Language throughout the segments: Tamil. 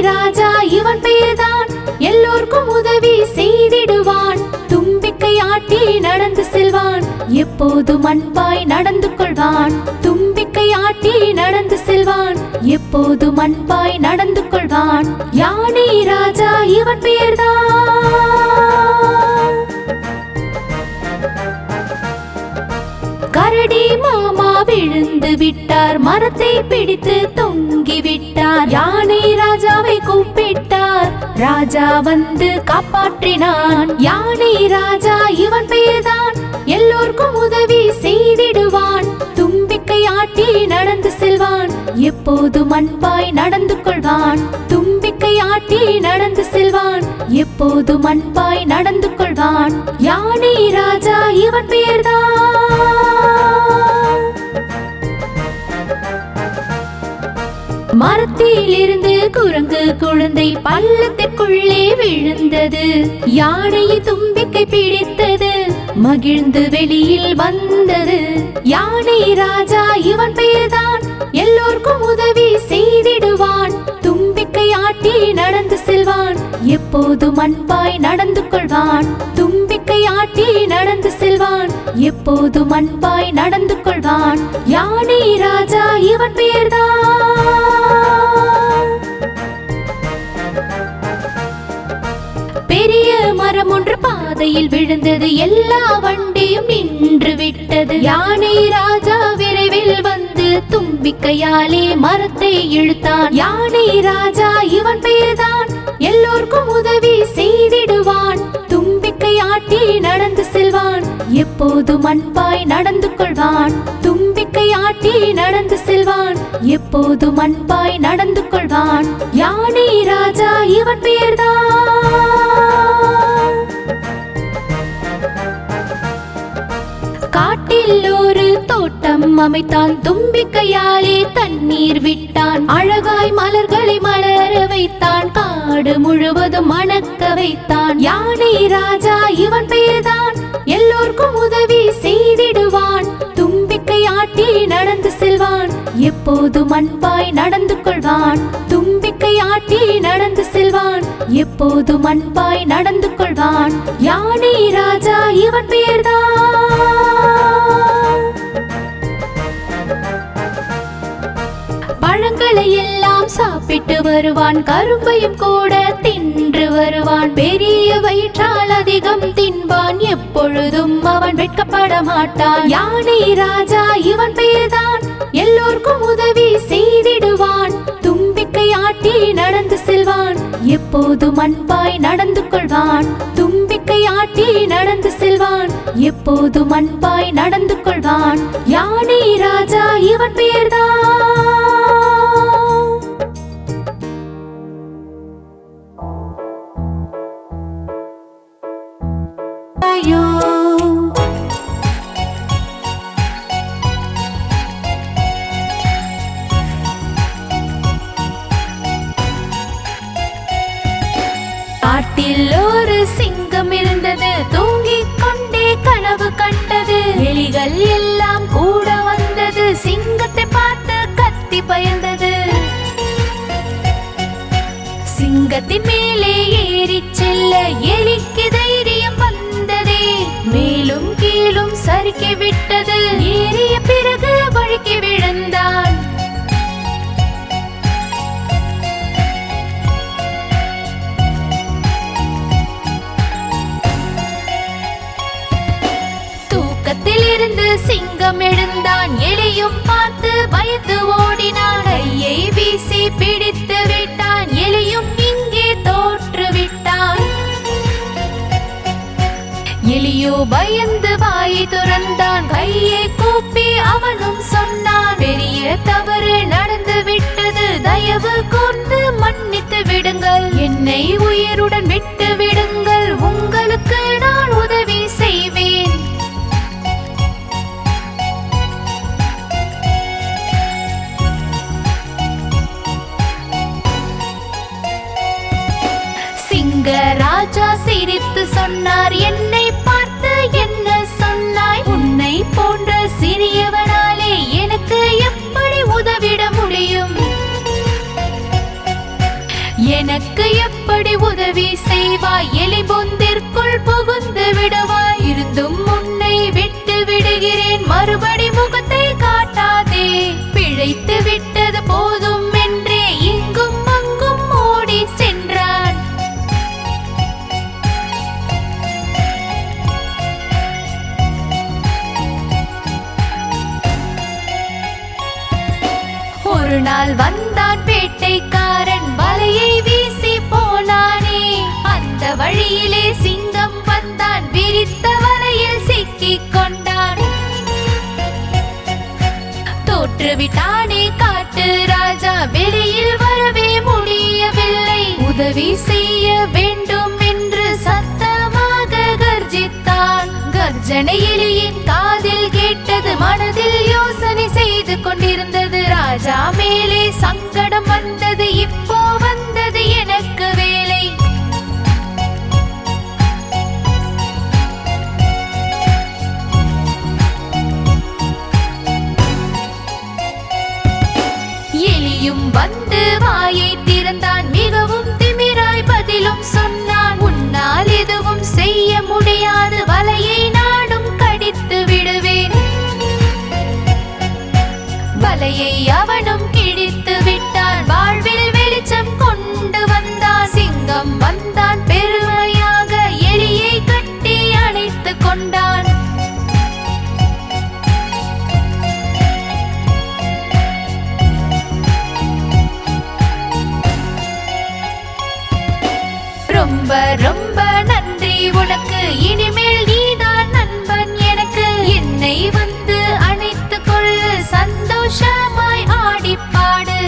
ராஜா இவன் பெயர்தான் எல்லோருக்கும் உதவி செய்திடுவான். தும்பிக்கை ஆட்டி நடந்து செல்வான், எப்போதும் அன்பாய் நடந்து கொள்வான். தும்பிக்கை ஆட்டி நடந்து செல்வான், எப்போதும் அன்பாய் நடந்து கொள்வான். யானை ராஜா இவன் பெயர்தான். கரடி மாமா விழுந்து விட்டார், மரத்தை பிடித்து தொங்கி விட்டார். யானை ராஜாவை கூப்பிட்டார், ராஜா வந்து காப்பாற்றினான். யானை ராஜா இவன் பெயர்தான் எல்லோருக்கும் உதவி செய்திடுவான். தும்பிக்கை ஆட்டி நடந்து செல்வான், எப்போதும் அன்பாய் நடந்து கொள்வான். தும்பிக்கை ஆட்டி நடந்து செல்வான், எப்போதும் அன்பாய் நடந்து கொள்வான். யானை ராஜா இவன் பெயர்தான். மரத்தில் இருந்து குரங்கு குழந்தை பள்ளத்திற்குள்ளே விழுந்தது. யானை தும்பிக்கை பிடித்தது, மகிழ்ந்து வெளியில் வந்தது. யானை ராஜா இவன் பெயர்தான் எல்லோருக்கும் உதவி செய்திடுவான். தும்பிக்கை ஆட்டி நடந்து செல்வான், எப்போதும் அன்பாய் நடந்து கொள்வான். தும்பிக்கை ஆட்டி நடந்து செல்வான், எப்போதும் அன்பாய் நடந்து கொள்வான். யானை ராஜா இவன் பெயர்தான். பெரிய மரம் ஒன்று பாதையில் விழுந்தது, எல்லா வண்டியும் நின்று விட்டது. யானை ராஜா விரைவில் வந்து தும்பிக்கையாலே மரத்தை இழுத்தான். யானை ராஜா இவன் பெயர்தான் எல்லோருக்கும் உதவி செய்திடுவான். தும்பிக்கை ஆட்டி நடந்து செல்வான், எப்போதும் அன்பாய் நடந்து கொள்வான். தும்பிக்கை ஆட்டி நடந்து செல்வான், எப்போதும் அன்பாய் நடந்து கொள்வான். யானை ராஜா இவன் பெயர்தான். காட்டில் ஒரு தோட்டம் அமைத்தான், தும்பிக்கையாலே தண்ணீர் விட்டான். அழகாய் மலர்களை மலர வைத்தான், காடு முழுவதும் மணக்க வைத்தான். யானை ராஜா இவன் பெயர்தான் எல்லோருக்கும் உதவி செய்திடுவான். தும்பிக்கை ஆட்டி நடந்து செல்வான், எப்போதும் அன்பாய் நடந்து கொள்வான். தும்பிக்கை ஆட்டி நடந்து செல்வான், எப்போதும் அன்பாய் நடந்து கொள்வான். யானை ராஜா இவன் பெயர்தான். பழங்களை எல்லாம் சாப்பிட்டு வருவான், கரும்பையும் கூட தின்று வருவான். பெரிய வயிற்றால் அதிகம் தின்பான், எப்பொழுதும் அவன் வெட்கப்பட மாட்டான். யானை ராஜா இவன் பெயர்தான் எல்லோருக்கும் உதவி செய்திடுவான். தும்பிக்கை ஆட்டி நடந்து செல்வான், எப்போதும் அன்பாய் நடந்து கொள்வான். தும்பிக்கை ஆட்டி நடந்து செல்வான், எப்போதும் அன்பாய் நடந்து கொள்வான். யானை ராஜா இவன் பெயர்தான். காட்டில் ஒரு சிங்கம் இருந்தது, தூங்கிக் கொண்டே கனவு கண்டது. எலிகள் எல்லாம் கூட வந்தது, சிங்கத்தை பார்த்து கத்தி பயந்தது. சிங்கத்தின் மேலே ஏறி செல்ல எலிக்கு தைரியம் வந்ததே. மேலும் கீழும் சறுக்கி விட்டது, ஏறிய பிறகு வழுக்கி விழுந்தான். தூக்கத்திலிருந்து சிங்கம் எழுந்தான், எலியும் பார்த்து பயந்து ஓடினான். கையை வீசி பிடித்து விட்டான், எலியும் இங்கே தோற்று விட்டான். எலியோ பயந்து வாயை துறந்தான், கையை கூப்பி அவனும் சொன்னான். பெரிய தவறு நடந்து விட்டது, தயவு கூர்ந்து மன்னித்து விடுங்கள். என்னை உயிருடன் விட்டு விடுங்கள், உங்களுக்கு நான் உதவி செய்வேன். ராஜா சிரித்து சொன்னார், என்னை பார்த்து என்ன சொன்னாய்? உன்னை போன்ற சிறியவனாலே எனக்கு எப்படி உதவிட முடியும்? உதவி செய்வாய், எலி பொந்திற்குள் புகுந்து விடுவாய். இருந்தும் உன்னை விட்டு விடுகிறேன், மறுபடி முகத்தை காட்டாதே. பிழைத்து விட்டது போதும் என்றே இங்கும் அங்கும் ஓடி சென்றான். ஒரு நாள் வந்தான் வேட்டைக்காரன், வலையை வீசி போனானே. அந்த வழியிலே சிங்கம் வந்தான், விரித்த வலையில் சிக்கிக் கொண்டான். தோற்றுவிட்டானே காட்டு ராஜா, வெளியில் வரவே முடியவில்லை. உதவி செய்ய வேண்டும் என்று சத்தமாக கர்ஜித்தான். கர்ஜனை எலியின் காதில் கேட்டது, மனதில் யோசனை செய்து கொண்டிருந்தது. ராஜா மேலே சங்கடம் வந்தது, இப்போ வந்தது எனக்கு வேலை. எலியும் வந்து வாயை திறந்தான், மிகவும் திமிராய் பதிலும் சொன்னான். உன்னால் எதுவும் செய்ய முடியாது, வலையை நானும் கடித்து விடுவேன். வலையை அவனும் கிழித்து விட்டான், வாழ்வில் வெளிச்சம் கொண்டு வந்தான். சிங்கம் வந்தான், பெருமையாக எலியை கட்டி அணைத்துக் கொண்டான். ரொம்ப ரொம்ப நன்றி உனக்கு, இனிமேல் நீதான் நண்பன் எனக்கு. என்னை வந்து அணைத்துக் கொள்ளு, சந்தோஷமாய் ஆடிப்பாடு.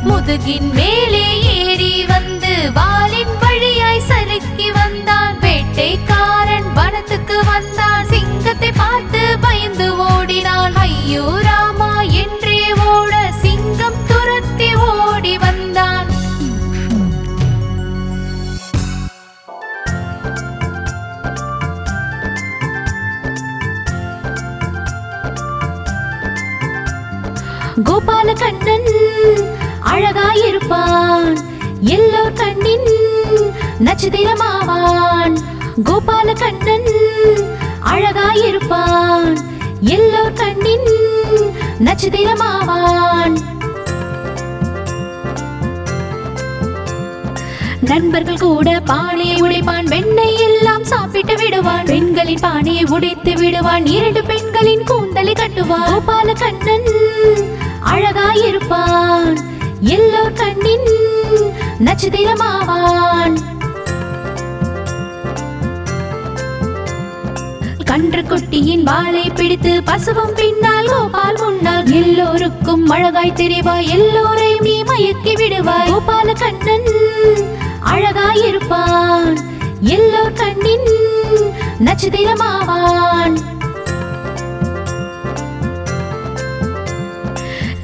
முதுகின் மேலே ஏறி வந்து வாலின் வழியாய் சறுக்கி வந்தான். வேட்டைக்காரன் வனத்துக்கு வந்தான், சிங்கத்தை பார்த்து பயந்து ஓடினான். ஐயோ ராமா என்றே ஓட சிங்கம் துரத்தி ஓடி வந்தான். கோபாலகண்ணன் அழகாயிருப்பான், எல்லோர் கண்ணின் நட்சத்திரமாவான். கோபாலகண்ணன் அழகாயிருப்பான், எல்லோர் கண்ணின் நட்சத்திரமாவான். நண்பர்கள் கூட பானையை உடைப்பான், வெண்ணெய் எல்லாம் சாப்பிட்டு விடுவான். பெண்களின் பானையை உடைத்து விடுவான், 2 பெண்களின் கூந்தலை கட்டுவான். கோபாலகண்ணன் அழகாயிருப்பான், எல்லோர் கண்ணின் நட்சத்திரமாவான். கன்றுக்குட்டியின் வாளை பிடித்து பசுவும் பின்னால், கோபால் முன்னால். எல்லோருக்கும் அழகாய் தெரிவாய், எல்லோரையும் நீ மயக்கி விடுவாய். கோபாலகண்ணன் அழகாயிருப்பான், எல்லோர் கண்ணின் நட்சத்திரமாவான்.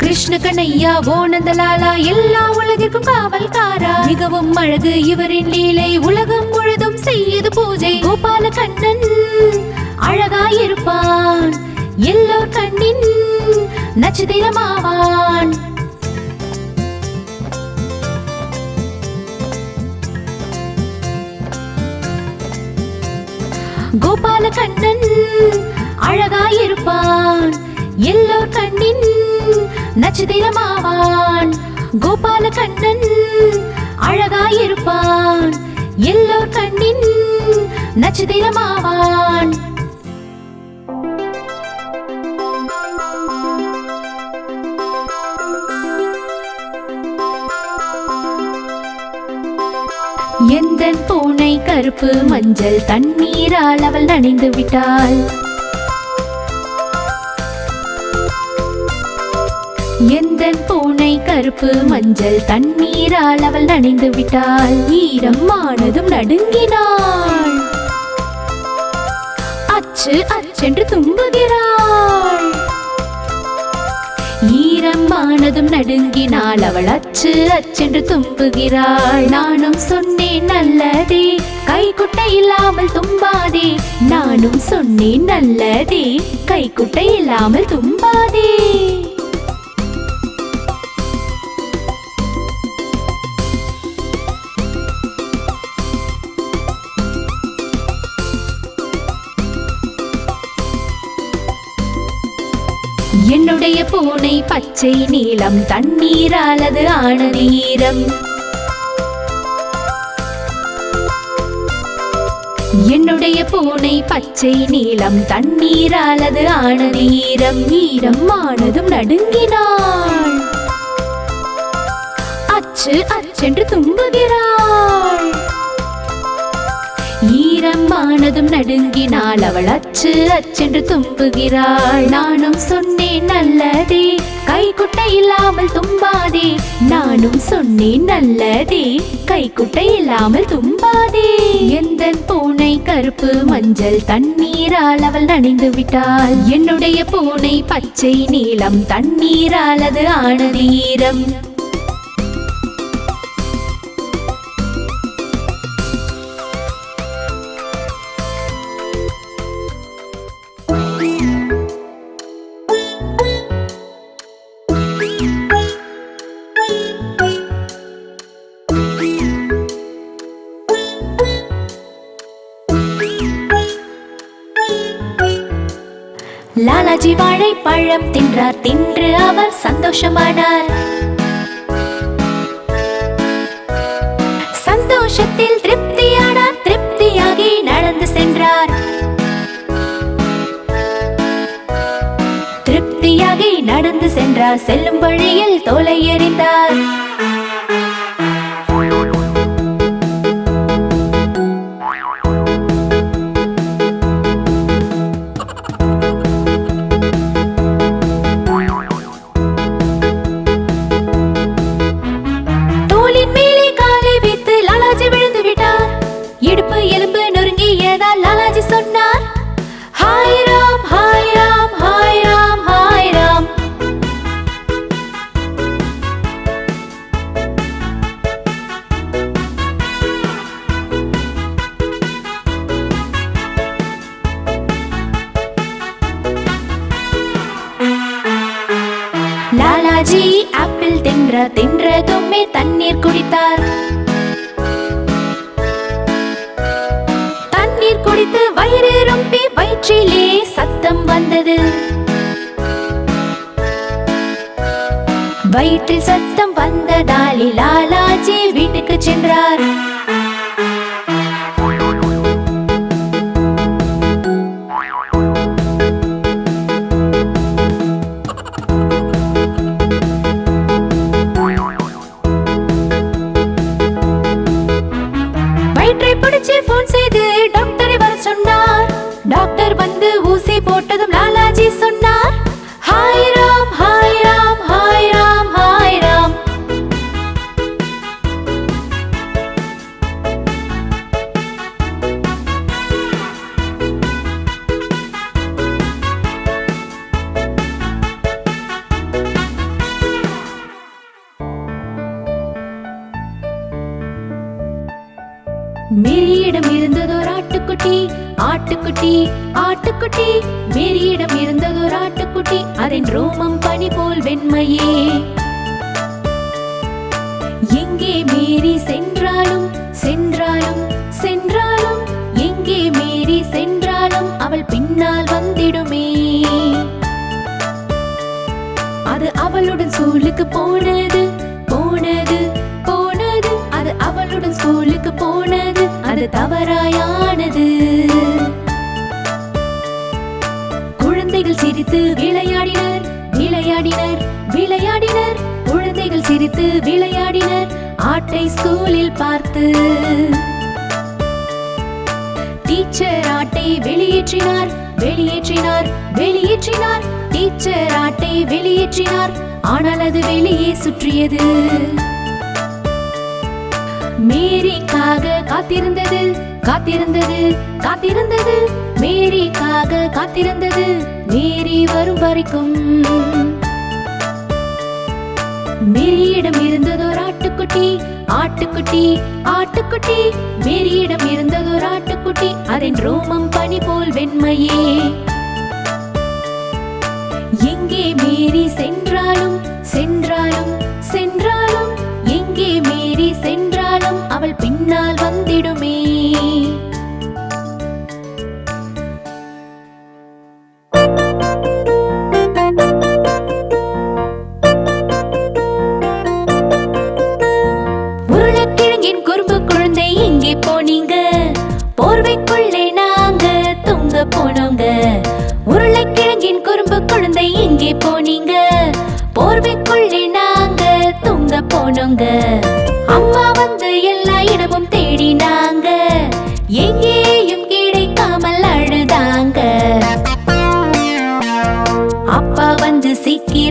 கிருஷ்ண கண்ணையா ஓனந்தலாலா, எல்லா உலகிற்கும் காவல்காரா. மிகவும் அழகு இவரின் லீலை, உலகம் முழுதும் செய்யுது பூஜை. கோபாலகண்ணன் அழகாயிருப்பான், எல்லோர் கண்ணின் நட்சத்திரமாவான். கோபாலகண்ணன் அழகாயிருப்பான், எல்லோர் கண்ணின் நட்சத்திரமாவான். கோபாலகண்ணன் அழகாயிருப்பான், எல்லோர் கண்ணின் நட்சத்திரமாவான். எந்தன் பூனை கருப்பு மஞ்சள், தண்ணீரால் அவள் நனைந்து விட்டாள். எந்தன் பூனை கருப்பு மஞ்சள், தண்ணீரால் அவள் நனைந்து விட்டாள். ஈரம் ஆனதும் நடுங்கினாள், அச்சு அச்சென்று தும்புகிறாள். ஈரம் ஆனதும் நடுங்கினாள், அவள் அச்சு அச்சென்று தும்புகிறாள். நானும் சொன்னேன் நல்லதே, கைக்குட்டை இல்லாமல் தும்பாதே. நானும் சொன்னேன் நல்லதே, கைக்குட்டை இல்லாமல் தும்பாதே. என்னுடைய பூனை பச்சை நீலம் தண்ணீரால் அது ஆன நீரம். என்னுடைய பூனை பச்சை நீலம் தண்ணீரால் அது ஆன நீரம். நீரம் ஆனதும் நடுங்கினாள், அச்சு அச்சென்று தும்புகிறாள். ஈரமானதும் நடுங்கினாள், அவள் அச்சு அச்சென்று தும்புகிறாள். நானும் சொன்னேன் நல்லதே, கைக்குட்டை இல்லாமல் தும்பாதே. நானும் சொன்னேன் நல்லதே, கைக்குட்டை இல்லாமல் தும்பாதே. எந்தன் பூனை கருப்பு மஞ்சள் தண்ணீரால் அவள் நனைந்து விட்டாள். என்னுடைய பூனை பச்சை நீலம் தண்ணீரால் அது ஆன நீரம். லாலாஜி வாழைப்பழம் தின்றார், தின்று அவர் சந்தோஷமானார். சந்தோஷத்தில் திருப்தியானார், திருப்தியாகி நடந்து சென்றார். திருப்தியாகி நடந்து சென்றார், செல்லும் வழியில் தோலை எறிந்தார். எலும்பு நொறுங்கியதால் லாலாஜி சொன்னார், ஹாய் ராம் ஹாய் ராம் ஹாய் ராம் ஹாய் ராம். லாலாஜி ஆப்பிள் தின்றதுமே தண்ணீர் குடித்தார். குடித்து வயிறு ரொம்பி வயிற்றிலே சத்தம் வந்தது. வயிற்றில் சத்தம் வந்ததால் லாலாஜி வீட்டுக்கு சென்றார். வயிற்றை பிடிச்சு போன் செய்து டாக்டரை வர சொன்னார். டாக்டர் வந்து ஊசி போட்டதும் லாலாஜி சொன்னார், ஹாய் ராம் ஹாய் ராம் ஹாய் ராம் ஹாய் ராம். மேரியிடம் இருந்ததோர் ஆட்டுக்குட்டி, ஆட்டுக்குட்டி ஆட்டுக்குட்டி. மேரியிடம் இருந்ததோர் ஆட்டுக்குட்டி, அதன் ரோமம் பனி போல் வெண்மையே. எங்கே மேரி சென்றாலும் சென்றாலும் சென்றாலும், எங்கே மேரி சென்றாலும் அவள் பின்னால் வந்திடுமே. அது அவளுடன் ஸ்கூலுக்கு போனது போனது போனது. அது அவளுடன் ஸ்கூலுக்கு போனது, அது தவறாயானது. குழந்தைகள் சிரித்து விளையாடினர் விளையாடினர் விளையாடினர். குழந்தைகள் சிரித்து விளையாடினர் ஆட்டை ஸ்கூலில் பார்த்து. டீச்சர் ஆட்டை வெளியேற்றினார் வெளியேற்றினார் வெளியேற்றினார். டீச்சர் ஆட்டை வெளியேற்றினார், ஆனால் அது வெளியே சுற்றியது. மேரிக்காக காத்திருந்தது காத்திருந்தது காத்திருந்தது. மேரிக்காக காத்திருந்தது, மேரி வரும் வரைக்கும். மேரியிடம் இருந்ததோர் ஆட்டுக்குட்டி, ஆட்டுக்குட்டி ஆட்டுக்குட்டி. மேரியிடம் இருந்ததோர் ஆட்டுக்குட்டி, அதன் ரோமம் பனி போல் வெண்மையே. எங்கே மேரி சென்றாலும் சென்றாலும் சென்றாலும், எங்கே மேரி சென்றாலும் அவள் பின்னால் வந்திடுமே.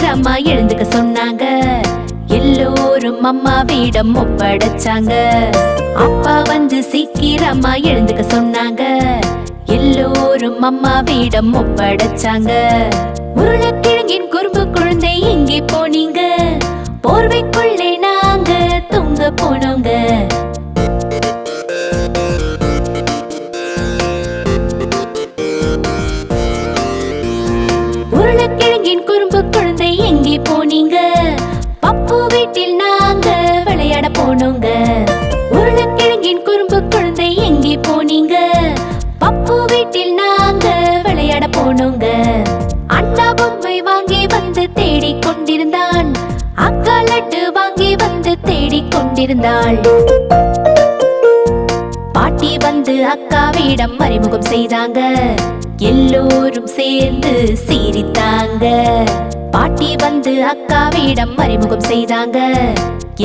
சீக்கிரமா எழுந்துக்க சொன்னாங்க. எல்லோரும் அம்மாவிடம் ஒப்படைச்சாங்க. அப்பா வந்து சீக்கிரமா எழுந்துக்க சொன்னாங்க. எல்லோரும் அம்மாவிடம் ஒப்படைச்சாங்க. உருளைக்கிழங்கின் குறும்பு குழந்தை எங்கே போனீங்க? போர்வைக்குள்ளே நாங்க தூங்க போனோங்க. உருளைக்கிழங்கின் குறும்பு குழந்தை எங்கே போனீங்க? பப்பு வீட்டில் நாங்க விளையாட போனோங்க. உருளைக்கிழங்கின் குறும்பு குழந்தை எங்கே போனீங்க? பப்பு வீட்டில் நாங்க விளையாட போனோங்க. அண்ணா பொம்மை வாங்கி வந்து தேடிக் கொண்டிருந்தான். அக்கா லட்டு வாங்கி வந்து தேடிக் கொண்டிருந்தாள். பாட்டி வந்து அக்காவிடம் அறிமுகம் செய்தாங்க. எல்லோரும் சேர்ந்து சிரித்தாங்க. பாட்டி வந்து அக்காவிடம் அறிமுகம் செய்தாங்க.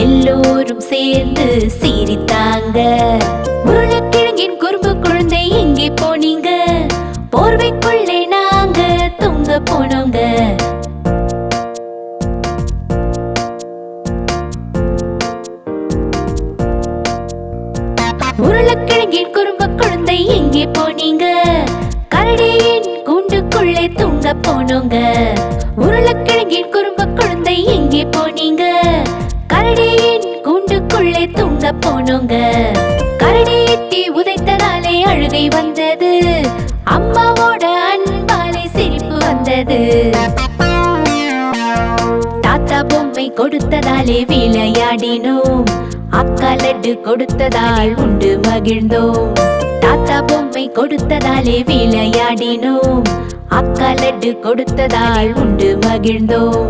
எல்லோரும் சேர்ந்து சிரித்தாங்க. உருளைக்கிழங்கின் குறும்பு குழந்தை எங்கே போனீங்க? போர்வைக்குள்ளே நாங்க தூங்க போனோங்க. உருளைக்கிழங்கின் குறும்பு குழந்தை எங்கே போனீங்க? கரடியின் கூண்டுக்குள்ளே தூங்க போனோங்க. உருளைக்கிழங்கின் குறும்பு குழந்தை எங்கே போனீங்க? கரடியின் கூண்டுக்குள்ளே தூங்க போனோங்க. கரடி எட்டி உதைத்ததாலே அழுகை வந்தது. அம்மாவோட அன்பாலே சிரிப்பு வந்தது. தாத்தா பொம்மை கொடுத்ததாலே விளையாடினோம். அக்கா லட்டு கொடுத்ததால் உண்டு மகிழ்ந்தோம். தாத்தா பொம்மை கொடுத்ததாலே விளையாடினோம். அக்கா லட்டு கொடுத்ததால் உண்டு மகிழ்ந்தோம்.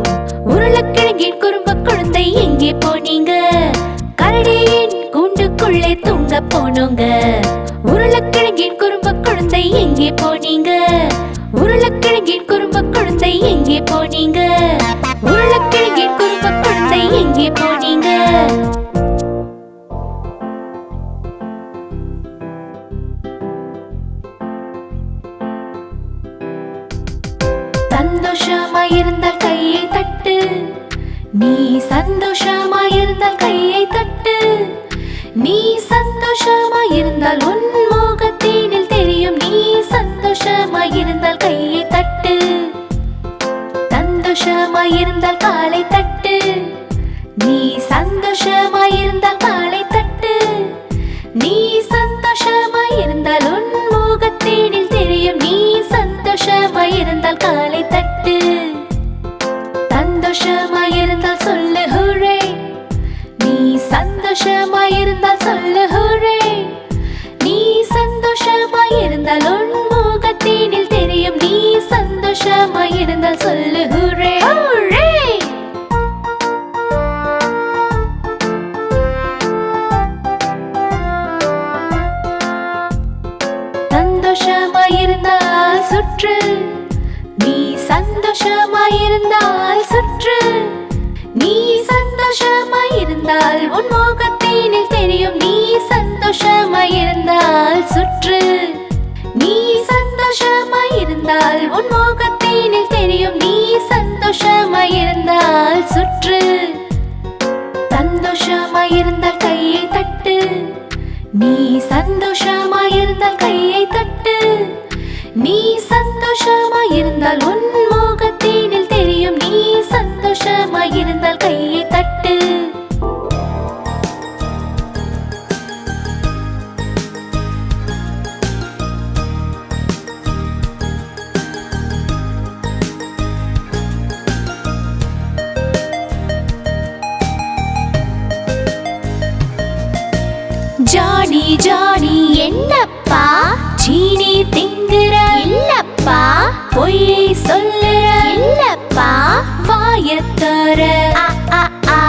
உருளைக்கிழங்கின் குறும்பு குழந்தை எங்கே போனீங்க? கரடியின் கூண்டுக்குள்ளே தூங்க போனோங்க. உருளைக்கிழங்கின் குறும்பு குழந்தை எங்கே போனீங்க? உருளைக்கிழங்கின் குறும்பு குழந்தை எங்கே போனீங்க? உருளைக்கிழங்கின் குறும்பு குழந்தை எங்கே போனீங்க? சந்தோஷமாயிருந்தால் கையை தட்டு. நீ சந்தோஷமாயிருந்தால் கையை தட்டு. நீ சந்தோஷமாயிருந்தால் உன் முகத்தினில் தெரியும். நீ சந்தோஷமாயிருந்தால் கையை தட்டு. சந்தோஷமாயிருந்தால் காலை தட்டு. நீ சந்தோஷமாயிருந்தால் காலை தட்டு. நீ சந்தோஷமாயிருந்தால் உன் முகத்தினில் தெரியும். நீ சந்தோஷமாயிருந்தால் காலை தட்டு. சந்தோஷமாயிருந்தால் சொல்லு ஹூரே. நீ சந்தோஷமாயிருந்தால் சொல்லு ஹூரே. நீ சந்தோஷமாயிருந்தால் உன் முகத்தினில் தெரியும். நீ சந்தோஷமாயிருந்தால் சொல்லு ஹூரே ஹூரே. சந்தோஷமாயிருந்தால் சுற்று. நீ சந்தோஷமாயிருந்தால் சுற்று. நீ சந்தோஷமாயிருந்தால் உன் முகத்தினில் தெரியும். நீ சந்தோஷமாயிருந்தால் சுற்று. நீ சந்தோஷமாயிருந்தால் உன் முகத்தினில் தெரியும். நீ சந்தோஷமாயிருந்தால் சுற்று. சந்தோஷமாயிருந்தால் கையை தட்டு. நீ சந்தோஷமாயிருந்தால் கையை தட்டு. நீ சந்தோஷமாயிருந்தால் உன் முகத்தினில் தெரியும். நீ சந்தோஷமாயிருந்தால் கையை தட்டு. ஜானி ஜானி என்னப்பா? சீனி திங்குற இல்லப்பா. பொய்யை சொல்லுற இல்லப்பா. வாயத்தோர ஆ ஆ ஆ.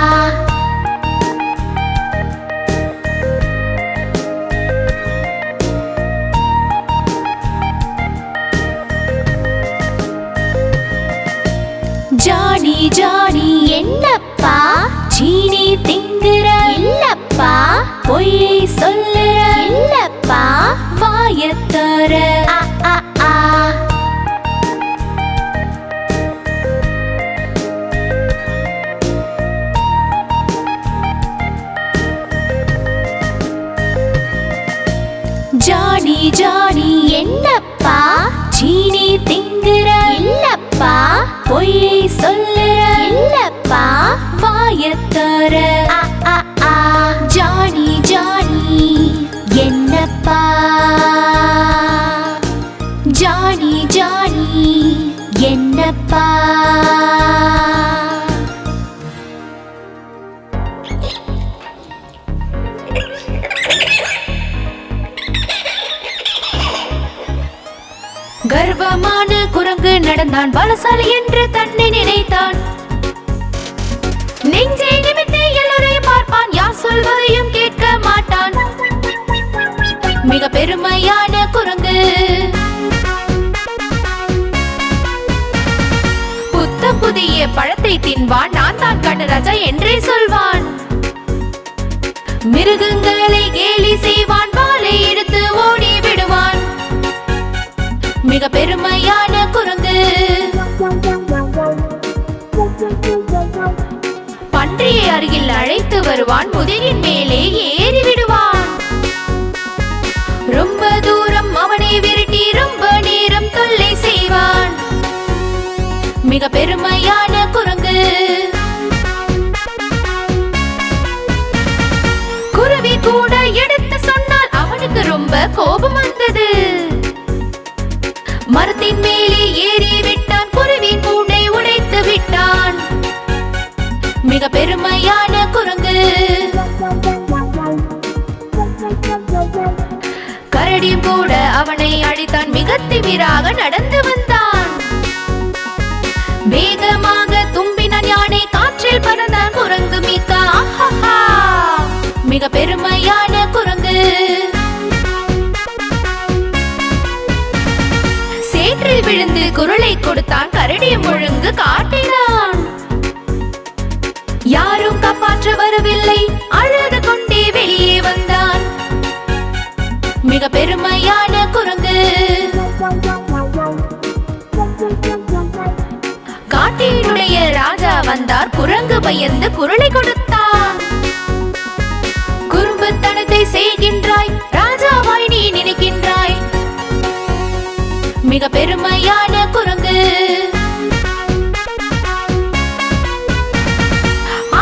ஜானி ஜானி என்னப்பா? சீனி திங்குற இல்லப்பா. பொய்யை சொல்லுற இல்லப்பா. வாயத்தோர ஆ ஆ ஆ. ஜானி ஜானி என்னப்பா கர்வமான குரங்கு நடந்தான், பலசாலி என்று தன்னை நினைத்தான். நெஞ்சை நிமித்தி எல்லோரையும் பார்ப்பான், யார் சொல்வதையும் கேட்க மாட்டான். மிக பெருமையான குரங்கு. புத்தம் புதிய பழத்தை தின்பான், நான் தான் காட்டுராஜா என்றே சொல்வான். மிருகங்களை கேலி செய்வான், வாளை எடுத்து ஓடி விடுவான். மிக பெருமையான குரங்கு. பன்றியை அருகில் அழைத்து வருவான், முதுகின் மேலே ஏறி விடுவான். ரொம்ப தூரம் அவனை விரட்டி ரொம்ப நேரம் தொல்லை செய்வான். மிக பெருமையான குரங்கு. குருவி கூட எடுத்து சொன்னால் அவனுக்கு ரொம்ப கோபம் வந்தது. மரத்தின் மேலே ஏறி விட்டான், குருவின் கூண்டை உடைத்து விட்டான். மிக பெருமையான குரங்கு. கரடியும் கூட அவனை அடித்தான், மிக திமிராக நடந்து வந்தான். வேகமாக தும்பினான் யானை, காற்றில் பறந்தான் குரங்கு மீக்கா. மிக பெருமையான குரங்கு. சேற்றில் விழுந்து குரலை கொடுத்தான், கரடியும் ஒழுங்கு காட்டினான். யாரும் காப்பாற்ற வரவில்லை, அழுது கொண்டே வெளியே வந்தான். மிக பெருமையான குரங்கு. காட்டினுடைய ராஜா வந்தார், குரங்கு பயந்து குரலை கொடுத்தான். குறும்புத்தனத்தை செய்கின்றாய், ராஜாவாய் நீ நினைக்கின்றாய். மிக பெருமையான குரங்கு.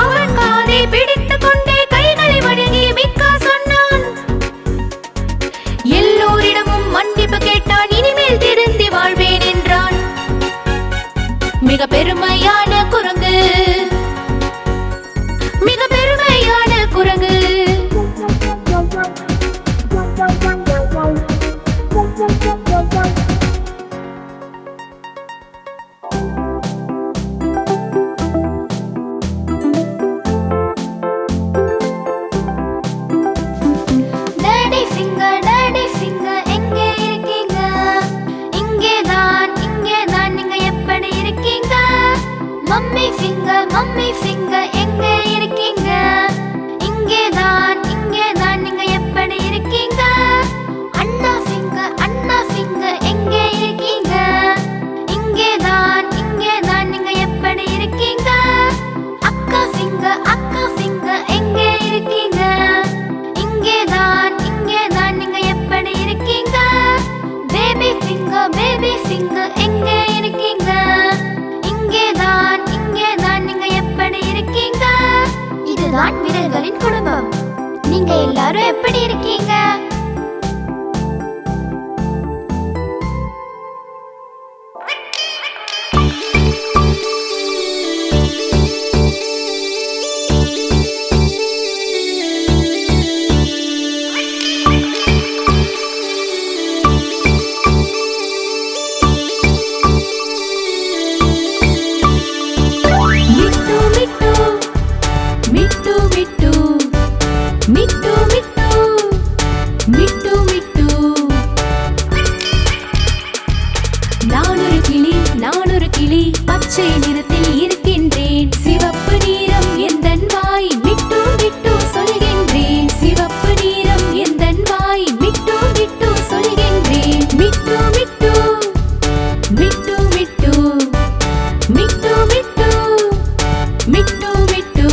அவன் காதை பிடித்துக் கொண்டே கைகளை வணங்கி மிக்கா சொன்னான். எல்லோரிடமும் மன்னிப்பு கேட்டான், இனிமேல் திருந்தி வாழ்வேன் என்றான். மிக பெருமையான குரங்கு. மிக பெருமையான குரங்கு. மம்மி ஃபிங்கர் எங்க இருக்கீங்க? இங்கேதான் நீங்க எப்படி இருக்கீங்க? அண்ணா ஃபிங்கர் எங்க இருக்கீங்க? இங்கேதான் நீங்க எப்படி இருக்கீங்க? அக்கா ஃபிங்கர் எங்க இருக்கீங்க? இங்கேதான் நீங்க எப்படி இருக்கீங்க? பேபி ஃபிங்கர் எங்க இருக்கீங்க? இங்கேதான் நீங்க எப்படி இருக்கீங்க? இதுதான் விரல்களின் குடும்பம். நீங்க எல்லாரும் எப்படி இருக்கீங்க? நான் ஒரு கிளி, பச்சை நிறத்தில் இருக்கின்றேன். சிவப்பு நிறம் எந்தன் வாய், மிட்டு மிட்டு சொல்கின்றேன். சிவப்பு நிறம் எந்தன் வாய், மிட்டு மிட்டு சொல்கின்றேன். மிட்டு மிட்டு மிட்டு மிட்டு மிட்டு மிட்டு மிட்டு மிட்டு.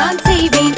நான் செய்வேன்